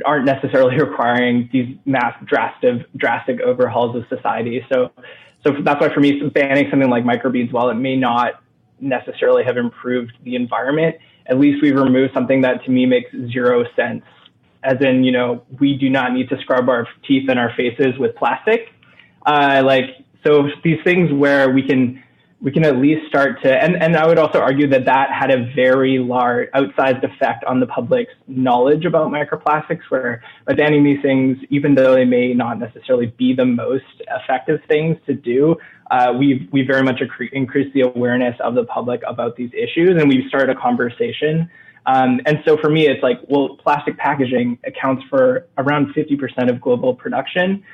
aren't necessarily requiring these mass drastic overhauls of society. So that's why for me, banning something like microbeads, while it may not necessarily have improved the environment, at least we've removed something that to me makes zero sense. As in, we do not need to scrub our teeth and our faces with plastic. So these things where we can at least start to, and I would also argue that had a very large outsized effect on the public's knowledge about microplastics, where by banning these things, even though they may not necessarily be the most effective things to do, we very much increased the awareness of the public about these issues, and we've started a conversation. And so for me, it's like, well, plastic packaging accounts for around 50% of global production.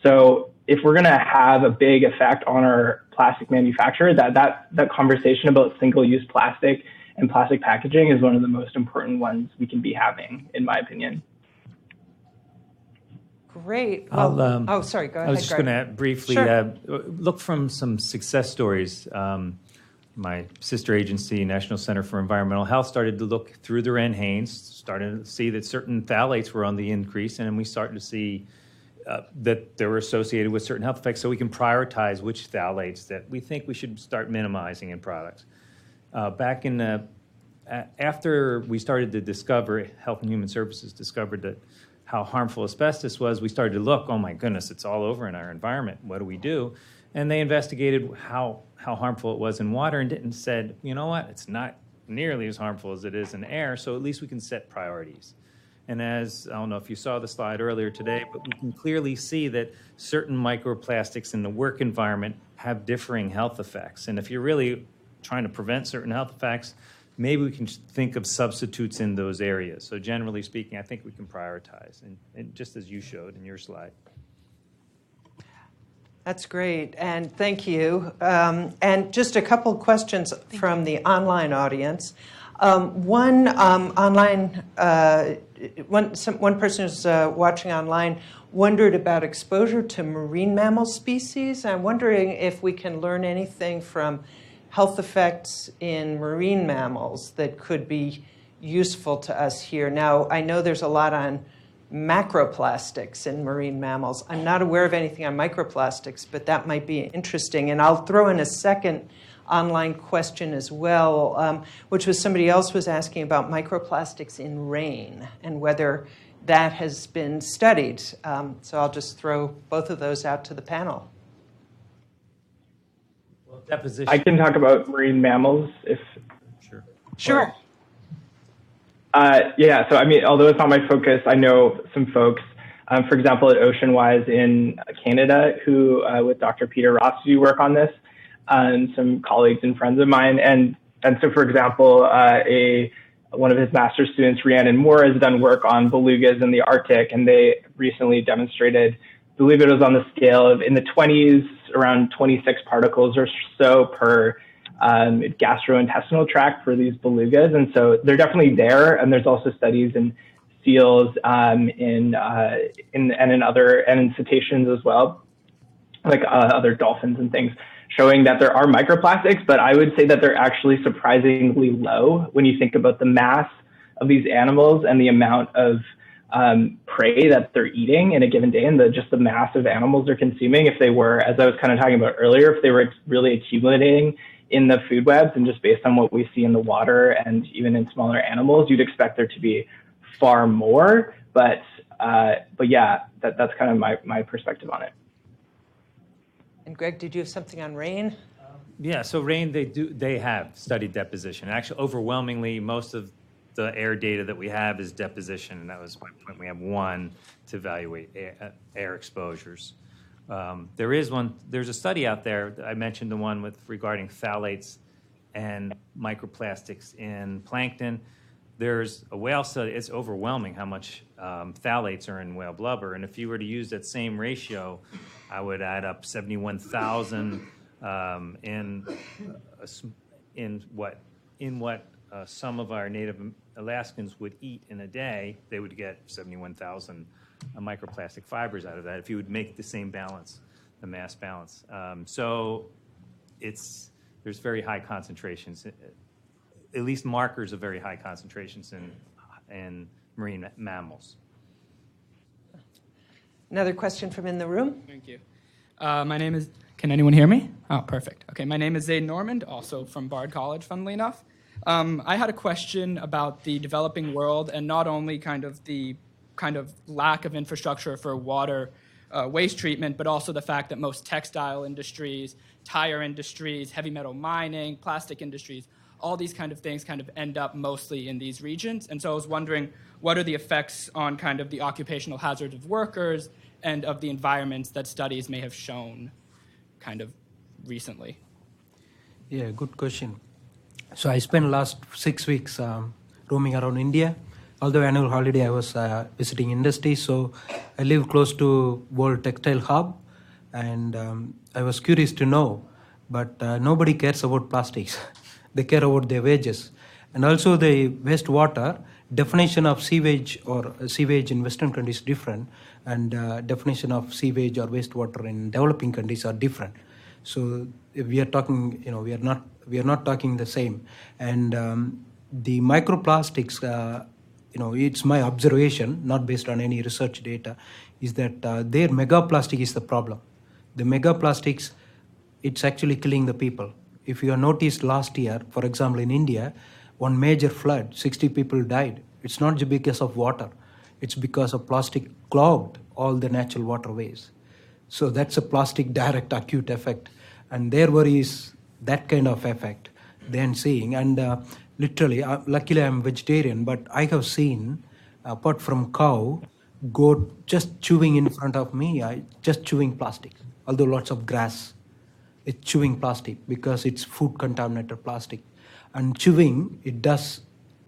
So if we're going to have a big effect on our plastic manufacturer, that conversation about single-use plastic and plastic packaging is one of the most important ones we can be having, in my opinion. Great. Well, sorry, go ahead. I was just going to briefly Sure. look from some success stories. My sister agency, National Center for Environmental Health, started to look through their NHANES, started to see that certain phthalates were on the increase, and we started to see that they were associated with certain health effects, so we can prioritize which phthalates that we think we should start minimizing in products. Back in after we started to discover, Health and Human Services discovered that how harmful asbestos was, we started to look, oh my goodness, it's all over in our environment. What do we do? And they investigated how harmful it was in water and said, you know what, it's not nearly as harmful as it is in air, so at least we can set priorities. And as, I don't know if you saw the slide earlier today, but we can clearly see that certain microplastics in the work environment have differing health effects. And if you're really trying to prevent certain health effects, maybe we can think of substitutes in those areas. So generally speaking, I think we can prioritize, and just as you showed in your slide. That's great, and thank you. And just a couple questions from the online audience. One person who's watching online wondered about exposure to marine mammal species. I'm wondering if we can learn anything from health effects in marine mammals that could be useful to us here. Now, I know there's a lot on macroplastics in marine mammals. I'm not aware of anything on microplastics, but that might be interesting. And I'll throw in a second online question as well, which was somebody else was asking about microplastics in rain and whether that has been studied. So I'll just throw both of those out to the panel. Well, deposition. I can talk about marine mammals if. Sure. So I mean, although it's not my focus, I know some folks, for example, at Oceanwise in Canada, who with Dr. Peter Ross do work on this, and some colleagues and friends of mine. And so, for example, one of his master's students, Rhiannon Moore, has done work on belugas in the Arctic, and they recently demonstrated, I believe it was on the scale of in the 20s, around 26 particles or so per gastrointestinal tract for these belugas. And so they're definitely there. And there's also studies in seals in cetaceans as well, like other dolphins and things, showing that there are microplastics, but I would say that they're actually surprisingly low when you think about the mass of these animals and the amount of prey that they're eating in a given day, and just the mass of animals they're consuming. If they were, as I was kind of talking about earlier, if they were really accumulating in the food webs, and just based on what we see in the water and even in smaller animals, you'd expect there to be far more. But yeah, that's kind of my perspective on it. And Greg, did you have something on rain? Yeah, so rain, they have studied deposition. Actually, overwhelmingly, most of the air data that we have is deposition, and that was my point. We have one to evaluate air exposures. There's a study out there, I mentioned the one regarding phthalates and microplastics in plankton. There's a whale study, it's overwhelming how much phthalates are in whale blubber, and if you were to use that same ratio, I would add up 71,000 in what some of our native Alaskans would eat in a day. They would get 71,000 microplastic fibers out of that if you would make the same balance, the mass balance. So there's very high concentrations, at least markers of very high concentrations in marine mammals. Another question from in the room? Thank you. My name is, can anyone hear me? Oh, perfect. Okay, my name is Zaid Normand, also from Bard College, funnily enough. I had a question about the developing world and not only the lack of infrastructure for water waste treatment, but also the fact that most textile industries, tire industries, heavy metal mining, plastic industries, all these kind of things end up mostly in these regions. And so I was wondering, what are the effects on the occupational hazards of workers and of the environments that studies may have shown recently? Yeah, good question. So I spent last 6 weeks roaming around India. Although annual holiday, I was visiting industry. So I live close to World Textile Hub, and I was curious to know, but nobody cares about plastics. They care about their wages. And also the wastewater, definition of sewage or sewage in Western countries is different, and definition of sewage or wastewater in developing countries are different. So if we are talking, we are not talking the same. And the microplastics, it's my observation, not based on any research data, is that their megaplastic is the problem. The megaplastics, it's actually killing the people. If you have noticed last year, for example, in India, one major flood, 60 people died. It's not just because of water. It's because of plastic clogged all the natural waterways. So that's a plastic direct acute effect. And their worry is that kind of effect they're seeing. And literally, luckily I'm vegetarian, but I have seen, apart from cow, goat just chewing in front of me, just chewing plastic, although lots of grass. It's chewing plastic because it's food contaminated plastic. And chewing, it does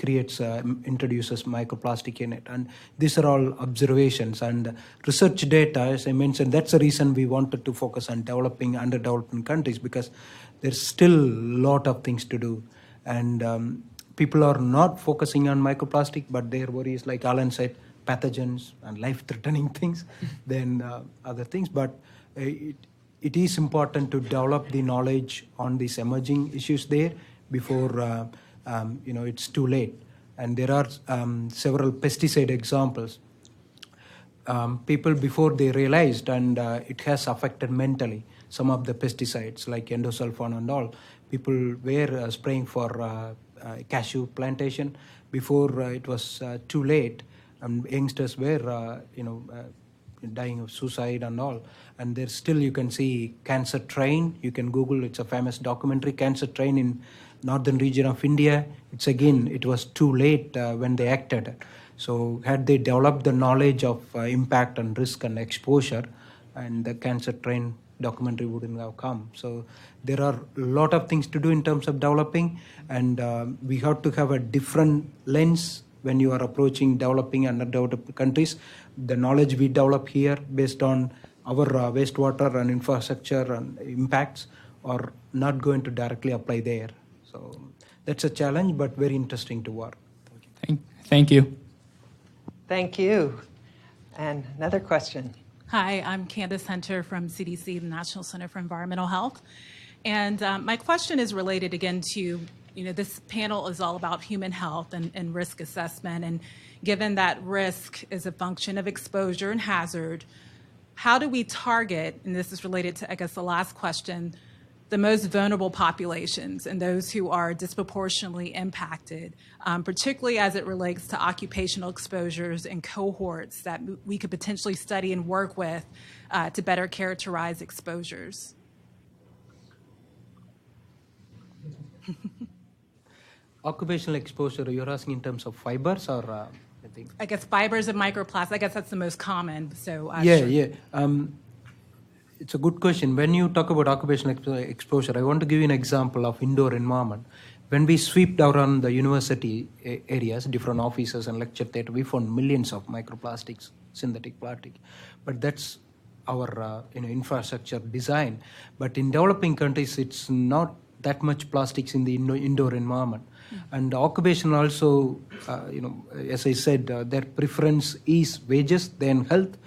introduces microplastic in it. And these are all observations and research data, as I mentioned. That's the reason we wanted to focus on developing, underdeveloping countries, because there's still a lot of things to do. And people are not focusing on microplastic, but their worries, like Alan said, pathogens and life-threatening things than other things. But it is important to develop the knowledge on these emerging issues there before it's too late. And there are several pesticide examples. People before they realized, and it has affected mentally, some of the pesticides like endosulfan and all. People were spraying for cashew plantation before it was too late, and youngsters were dying of suicide and all. And there's still, you can see Cancer Train. You can Google, it's a famous documentary, Cancer Train in northern region of India. It was too late when they acted. So had they developed the knowledge of impact and risk and exposure, and the Cancer Train documentary wouldn't have come. So there are a lot of things to do in terms of developing, and we have to have a different lens when you are approaching developing and underdeveloped countries. The knowledge we develop here based on our wastewater and infrastructure and impacts are not going to directly apply there. So that's a challenge, but very interesting to work. Thank you. Thank you. And another question. Hi, I'm Candace Hunter from CDC, the National Center for Environmental Health. And my question is related again to, this panel is all about human health and risk assessment. And given that risk is a function of exposure and hazard, how do we target, and this is related to, I guess, the last question, the most vulnerable populations and those who are disproportionately impacted, particularly as it relates to occupational exposures and cohorts that we could potentially study and work with to better characterize exposures? Occupational exposure, you're asking in terms of fibers or I think? I guess fibers of microplastics, I guess that's the most common. So Yeah. It's a good question. When you talk about occupational exposure, I want to give you an example of indoor environment. When we swept around the university areas, different offices and lecture theatre, we found millions of microplastics, synthetic plastic. But that's our infrastructure design. But in developing countries, it's not that much plastics in the indoor environment. And occupation also, as I said, their preference is wages, then health.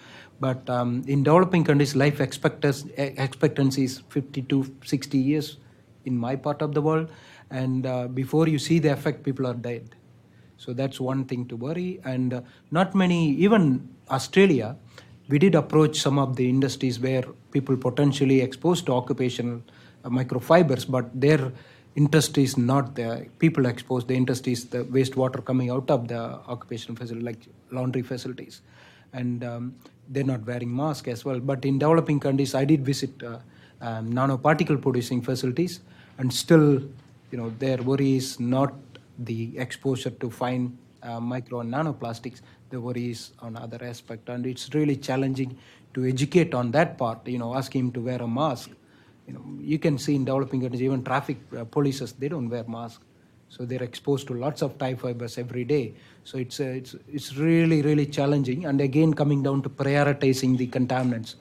But in developing countries, life expectancy is 50 to 60 years in my part of the world. And before you see the effect, people are dead. So that's one thing to worry. And not many, even Australia, we did approach some of the industries where people potentially exposed to occupational microfibers, but their interest is not the people exposed. The interest is the wastewater coming out of the occupational facility, like laundry facilities. And they're not wearing masks as well. But in developing countries, I did visit nanoparticle producing facilities, and still, their worry is not the exposure to fine micro and nanoplastics. The worry is on other aspect, and it's really challenging to educate on that part. Ask him to wear a mask. You can see in developing countries, even traffic polices, they don't wear masks. So they're exposed to lots of tie fibers every day. So it's really, really challenging. And again, coming down to prioritizing the contaminants.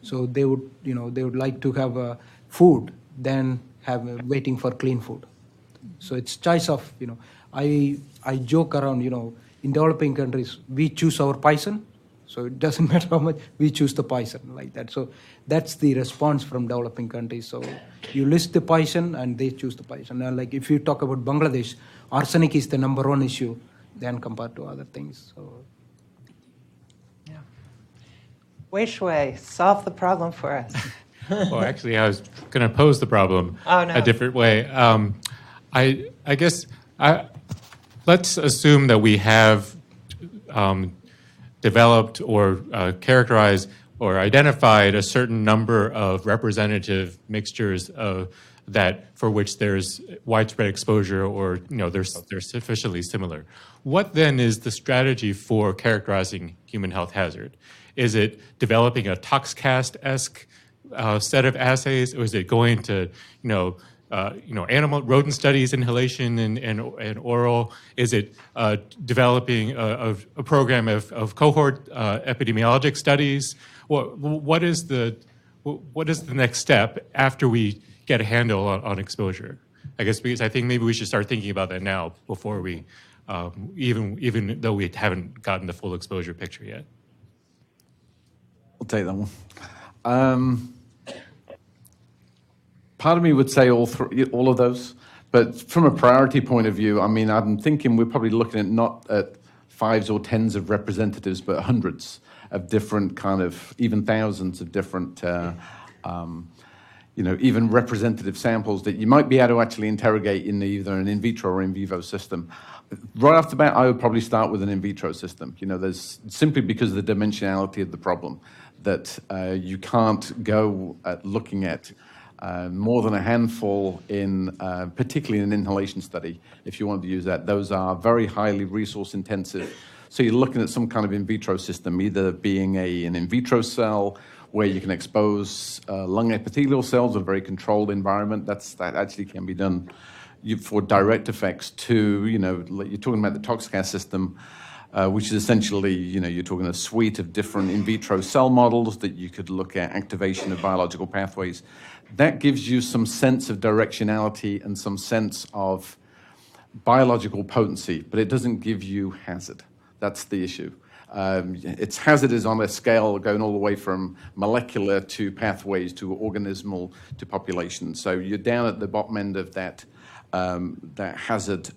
So they would like to have food than have waiting for clean food. So it's choice of, I joke around, in developing countries, we choose our poison. So it doesn't matter how much, we choose the poison like that. So that's the response from developing countries. So you list the poison and they choose the poison. Now, like if you talk about Bangladesh, arsenic is the number one issue than compared to other things. So. Yeah. Wei Shui, solve the problem for us. Well, actually, I was going to pose the problem a different way. I guess let's assume that we have developed or characterized or identified a certain number of representative mixtures that for which there's widespread exposure or they're sufficiently similar. What then is the strategy for characterizing human health hazard? Is it developing a ToxCast-esque set of assays, or is it going to animal rodent studies, inhalation and oral? Is it developing a program of cohort epidemiologic studies? What is the next step after we get a handle on exposure? I guess because I think maybe we should start thinking about that now before we, even though we haven't gotten the full exposure picture yet. I'll take that one. Part of me would say all of those, but from a priority point of view, I mean, I'm thinking we're probably looking at not at fives or tens of representatives, but hundreds of different kind of, even thousands of different, even representative samples that you might be able to actually interrogate in either an in vitro or in vivo system. Right off the bat, I would probably start with an in vitro system. There's simply because of the dimensionality of the problem that you can't go at looking at more than a handful in, particularly in an inhalation study, if you want to use that. Those are very highly resource intensive. So you're looking at some kind of in vitro system, either being an in vitro cell where you can expose lung epithelial cells in a very controlled environment. That actually can be done for direct effects to, you're talking about the ToxCast system, which is essentially, you're talking a suite of different in vitro cell models that you could look at activation of biological pathways. That gives you some sense of directionality and some sense of biological potency, but it doesn't give you hazard. That's the issue. Its hazard is on a scale going all the way from molecular to pathways to organismal to population. So you're down at the bottom end of that hazard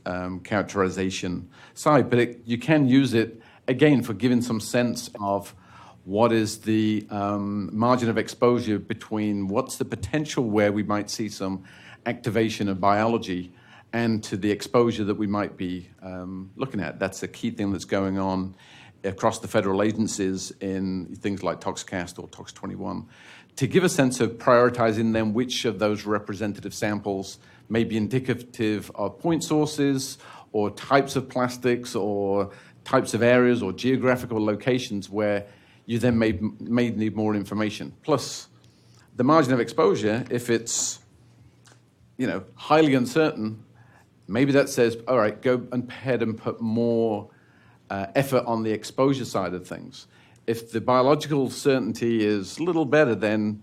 characterization side, but you can use it, again, for giving some sense of what is the margin of exposure between what's the potential where we might see some activation of biology and to the exposure that we might be looking at. That's the key thing that's going on across the federal agencies in things like ToxCast or Tox21, to give a sense of prioritizing then which of those representative samples may be indicative of point sources or types of plastics or types of areas or geographical locations where you then may need more information. Plus, the margin of exposure, if it's highly uncertain, maybe that says, all right, go ahead and put more effort on the exposure side of things. If the biological certainty is a little better than,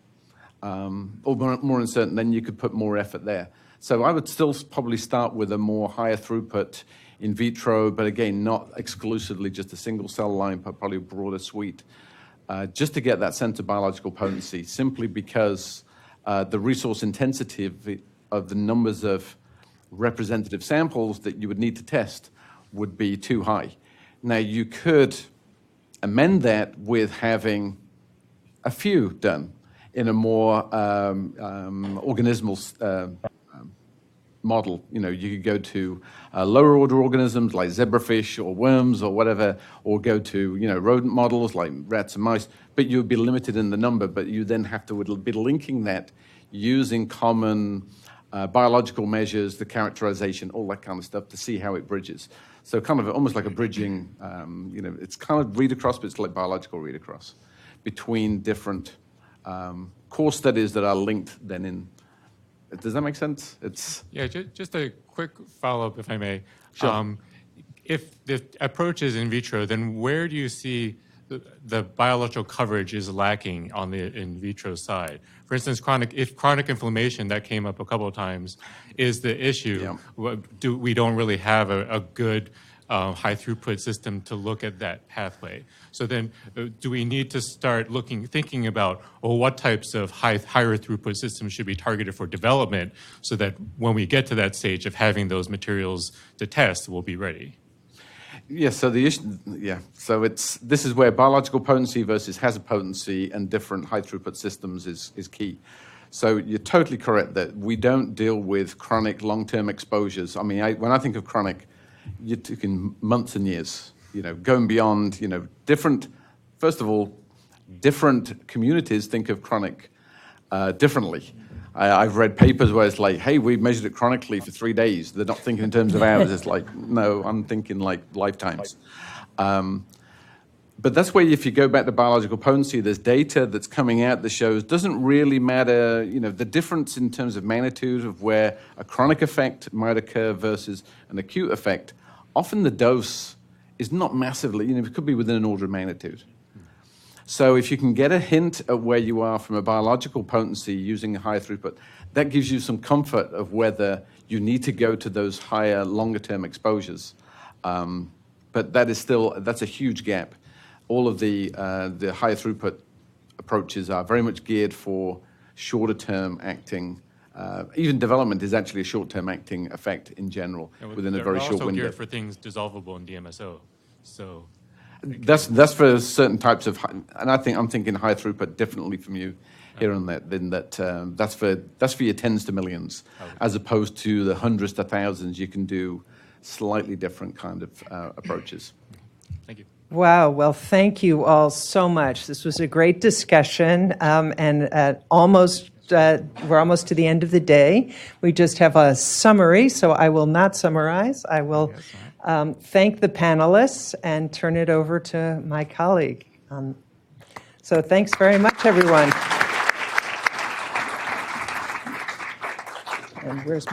or more uncertain, then you could put more effort there. So I would still probably start with a more higher throughput in vitro, but again, not exclusively just a single cell line, but probably a broader suite, just to get that sense of biological potency, simply because the resource intensity of the numbers of representative samples that you would need to test would be too high. Now, you could amend that with having a few done in a more organismal model. You could go to lower order organisms like zebrafish or worms or whatever, or go to rodent models like rats and mice, but you would be limited in the number, but you then have to be linking that using common biological measures, the characterization, all that kind of stuff to see how it bridges. So kind of almost like a bridging, it's kind of read across, but it's like biological read across between different core studies that are linked then in. Does that make sense? Yeah, just a quick follow-up, if I may. Sure. If the approach is in vitro, then where do you see the biological coverage is lacking on the in vitro side? For instance, if chronic inflammation, that came up a couple of times, is the issue. Yeah. We don't really have a good high throughput system to look at that pathway. So then do we need to start thinking about, what types of higher throughput systems should be targeted for development so that when we get to that stage of having those materials to test, we'll be ready? Yes, so the issue, so this is where biological potency versus hazard potency and different high throughput systems is key. So you're totally correct that we don't deal with chronic long-term exposures. I mean, when I think of chronic, you're talking months and years, going beyond, first of all, different communities think of chronic differently. I've read papers where it's like, hey, we measured it chronically for 3 days. They're not thinking in terms of hours. It's like, no, I'm thinking like lifetimes. But that's where if you go back to biological potency, there's data that's coming out that shows doesn't really matter, the difference in terms of magnitude of where a chronic effect might occur versus an acute effect. Often the dose is not massively, it could be within an order of magnitude. So if you can get a hint at where you are from a biological potency using a high throughput, that gives you some comfort of whether you need to go to those higher, longer-term exposures. But that's a huge gap. All of the high throughput approaches are very much geared for shorter-term acting. Even development is actually a short-term acting effect in general within a very short window. They're also geared for things dissolvable in DMSO. So. That's for certain types of, and I'm thinking high throughput differently from you here on that. Then that's for your tens to millions, as opposed to the hundreds to thousands. You can do slightly different kind of approaches. Thank you. Wow. Well, thank you all so much. This was a great discussion, and we're almost to the end of the day. We just have a summary, so I will not summarize. I will thank the panelists and turn it over to my colleague. So thanks very much, everyone. And where's